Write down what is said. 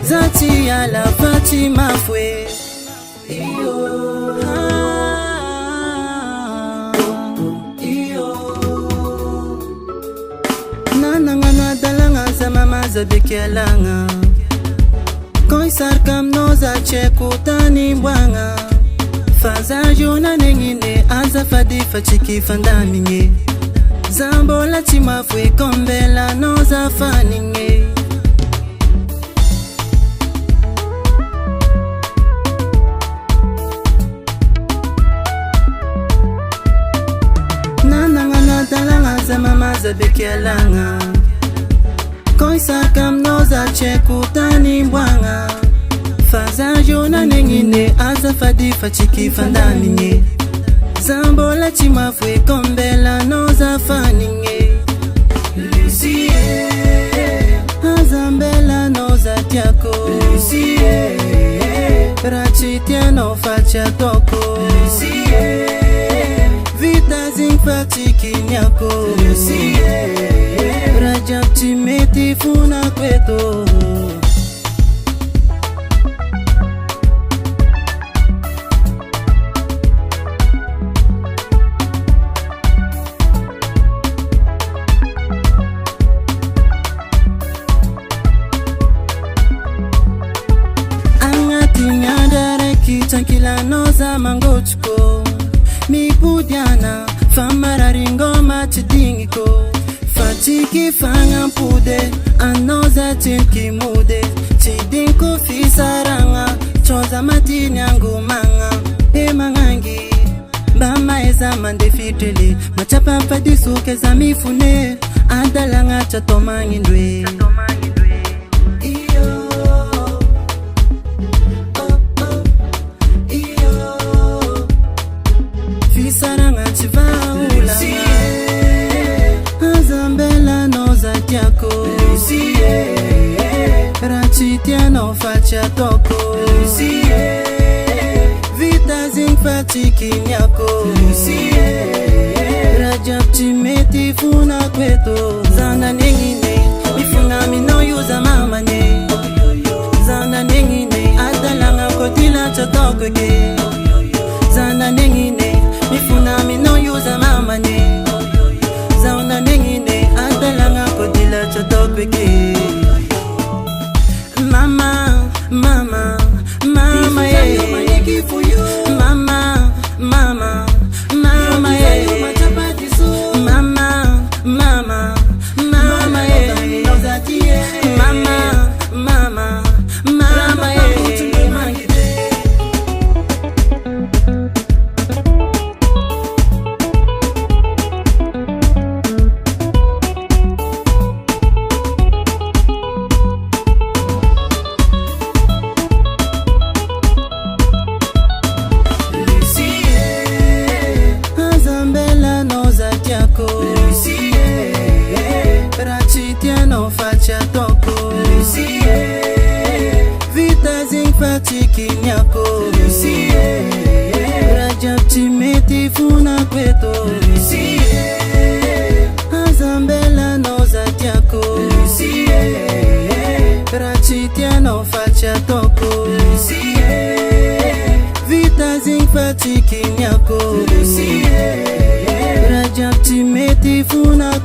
Zatiala Fatima Fwe Nanangana dalanga za mama za bekelanga Koi sarkam noza cheku tani mbwanga Faza jona nengine aza fadifa chiki fandaminge Zambola chimafwe kombela noza faninge Nanangana dalanga za mama za bekelanga Koi sarkam noza cheku tani mbwanga Faza jona nengine aza fadifa chiki fandaminge Zambola chimafwe kombela noza faninge Lucie Azambela noza tiako Lucie Rachitia no facha toko Lucie Vita zing fatiki nyako Lucie Rajab chimeti funa kweto Chankila noza mangochko Mi pudiana Famara ringoma chidingiko Fatiki fanga pude Anoza chinki mude Chidinko fisaranga Choza matini angu manga Mangangi Bama eza mande fitili Machapa fadisuke za mifune Adalanga chatomangindwe Saranga chivaula Azambela noza tiako Lucie Rachitia no facha toko Lucie Vita zing fatiki nyako Lucie Rajab chimeti funa kweto Zanda nengine Mifuna mino yuza mama ne Zanda nengine Adalanga kotila chatoko ke Zanda nengine Mifuna mino yuza mama ne Zauna nengine Adalanga kodila chotokweke Mama, mama, mama yeah Mama, mama, mama yeah Mama, mama, mama yeah Mama, mama, mama yeah Lucie Rachitia no facha toko Lucie Vita zing fatiki nyako Lucie Rajab chimeti funa kweto Lucie Azambela noza tiako Lucie Rachitia no facha toko Lucie Vita zing fatiki nyako Lucie Rajab chimeti funa